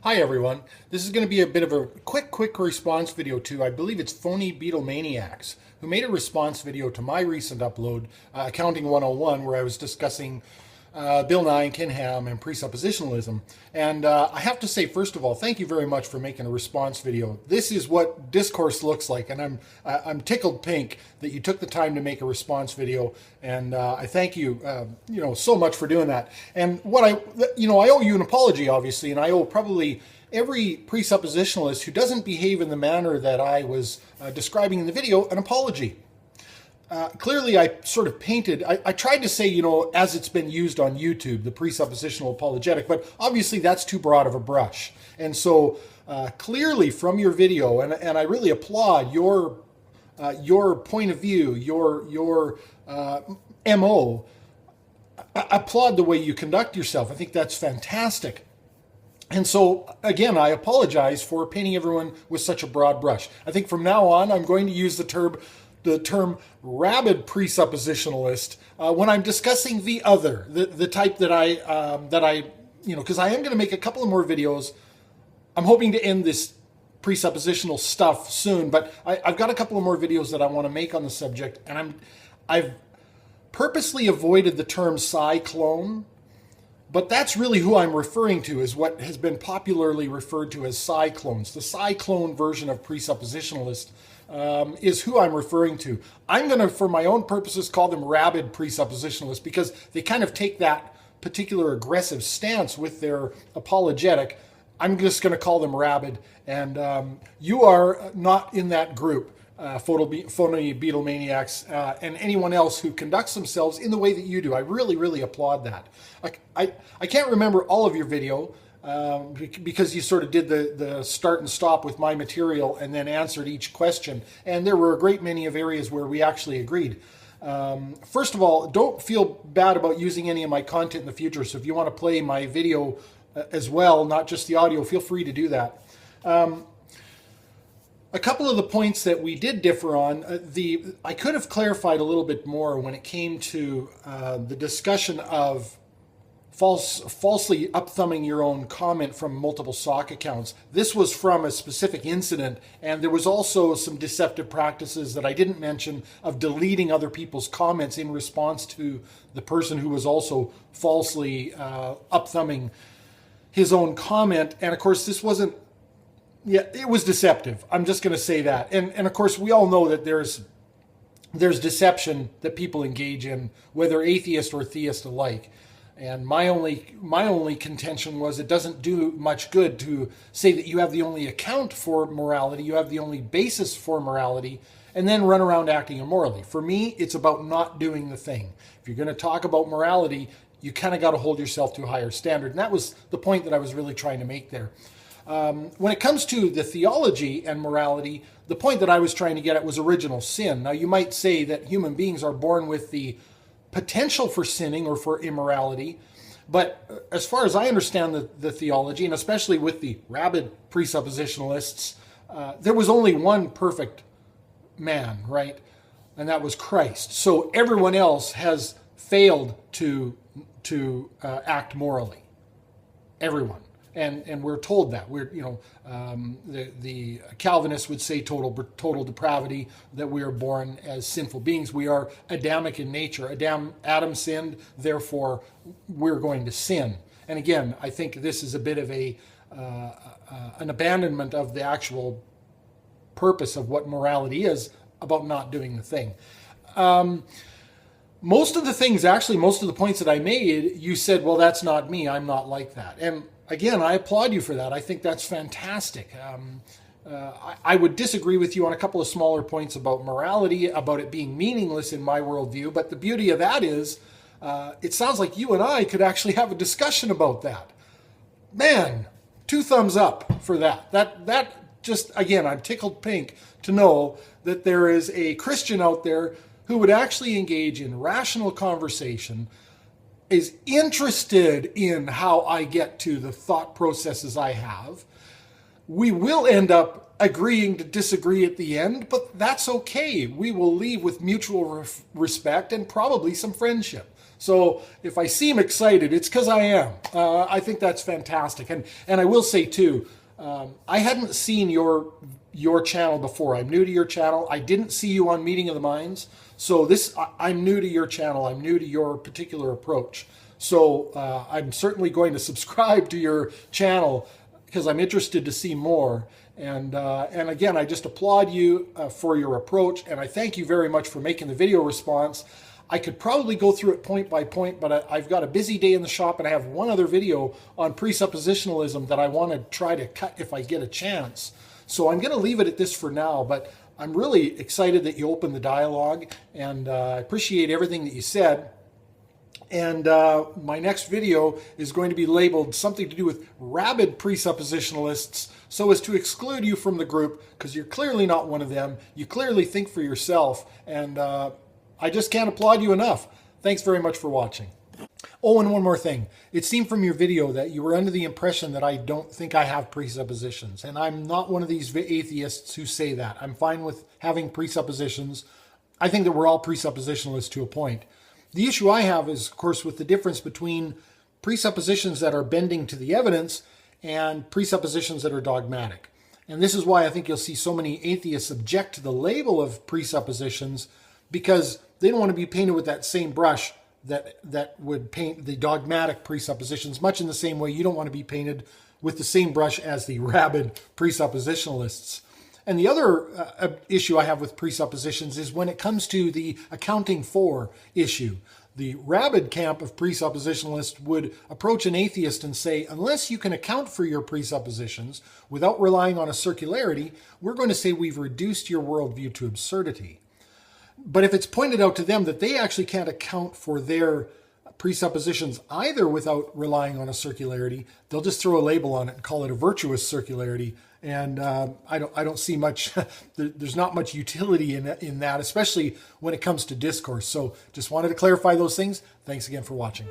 Hi everyone. This is going to be a bit of a quick response video to, I believe it's Phoneybeetlemaniacxs, who made a response video to my recent upload, Accounting 101, where I was discussing Bill Nye and Ken Ham and presuppositionalism. And I have to say, first of all, thank you very much for making a response video. This is what discourse looks like, and I'm tickled pink that you took the time to make a response video, and I thank you, so much for doing that. And what I owe you an apology, obviously, and I owe probably every presuppositionalist who doesn't behave in the manner that I was describing in the video an apology. Clearly, I sort of painted, I tried to say, as it's been used on YouTube, the presuppositional apologetic, but obviously that's too broad of a brush. And so clearly from your video, and I really applaud your point of view, your MO, I applaud the way you conduct yourself. I think that's fantastic. And so, again, I apologize for painting everyone with such a broad brush. I think from now on, I'm going to use the term rabid presuppositionalist when I'm discussing the other, the type that I because I am going to make a couple of more videos. I'm hoping to end this presuppositional stuff soon, but I've got a couple of more videos that I want to make on the subject, and I've purposely avoided the term psi-clone, but that's really who I'm referring to, is what has been popularly referred to as psi-clones. The psi-clone version of presuppositionalist is who I'm referring to. I'm going to, for my own purposes, call them rabid presuppositionalists because they kind of take that particular aggressive stance with their apologetic. I'm just going to call them rabid, and you are not in that group, Phoneybeetlemaniacxs, and anyone else who conducts themselves in the way that you do. I really applaud that. I can't remember all of your video, because you sort of did the start and stop with my material and then answered each question. And there were a great many of areas where we actually agreed. First of all, don't feel bad about using any of my content in the future. So if you want to play my video as well, not just the audio, feel free to do that. A couple of the points that we did differ on, I could have clarified a little bit more when it came to the discussion of falsely up-thumbing your own comment from multiple sock accounts. This was from a specific incident, and there was also some deceptive practices that I didn't mention of deleting other people's comments in response to the person who was also falsely up-thumbing his own comment. And of course, this wasn't, it was deceptive. I'm just going to say that. And of course, we all know that there's deception that people engage in, whether atheist or theist alike. And my only contention was it doesn't do much good to say that you have the only account for morality, you have the only basis for morality, and then run around acting immorally. For me, it's about not doing the thing. If you're going to talk about morality, you kind of got to hold yourself to a higher standard. And that was the point that I was really trying to make there. When it comes to the theology and morality, the point that I was trying to get at was original sin. Now, you might say that human beings are born with the potential for sinning or for immorality, but as far as I understand the theology, and especially with the rabid presuppositionalists, there was only one perfect man, right? And that was Christ. So everyone else has failed to act morally. Everyone. And we're told that. The Calvinists would say total depravity, that we are born as sinful beings. We are Adamic in nature. Adam sinned, therefore we're going to sin. And again, I think this is a bit of an abandonment of the actual purpose of what morality is, about not doing the thing. Most of the points that I made, you said, well, that's not me. I'm not like that. And again, I applaud you for that. I think that's fantastic. I would disagree with you on a couple of smaller points about morality, about it being meaningless in my worldview. But the beauty of that is, it sounds like you and I could actually have a discussion about that. Man, 2 thumbs up for that. That just, again, I'm tickled pink to know that there is a Christian out there who would actually engage in rational conversation, is interested in how I get to the thought processes I have. We will end up agreeing to disagree at the end, but that's okay. We will leave with mutual respect and probably some friendship. So if I seem excited, it's because I am. I think that's fantastic. And I will say too, I hadn't seen your channel before. I'm new to your channel. I didn't see you on Meeting of the Minds. So I'm new to your channel. I'm new to your particular approach. So I'm certainly going to subscribe to your channel because I'm interested to see more. And again, I just applaud you for your approach, and I thank you very much for making the video response. I could probably go through it point by point, but I've got a busy day in the shop, and I have one other video on presuppositionalism that I want to try to cut if I get a chance. So I'm going to leave it at this for now, but I'm really excited that you opened the dialogue, and I appreciate everything that you said. And my next video is going to be labeled something to do with rabid presuppositionalists so as to exclude you from the group, because you're clearly not one of them. You clearly think for yourself, and I just can't applaud you enough. Thanks very much for watching. Oh, and one more thing. It seemed from your video that you were under the impression that I don't think I have presuppositions, and I'm not one of these atheists who say that. I'm fine with having presuppositions. I think that we're all presuppositionalists to a point. The issue I have is, of course, with the difference between presuppositions that are bending to the evidence and presuppositions that are dogmatic. And this is why I think you'll see so many atheists object to the label of presuppositions, because they don't want to be painted with that same brush that would paint the dogmatic presuppositions, much in the same way you don't want to be painted with the same brush as the rabid presuppositionalists. And the other issue I have with presuppositions is when it comes to the accounting for issue. The rabid camp of presuppositionalists would approach an atheist and say, unless you can account for your presuppositions without relying on a circularity, we're going to say we've reduced your worldview to absurdity. But if it's pointed out to them that they actually can't account for their presuppositions either without relying on a circularity, they'll just throw a label on it and call it a virtuous circularity. And I don't see much, there's not much utility in that, especially when it comes to discourse. So just wanted to clarify those things. Thanks again for watching.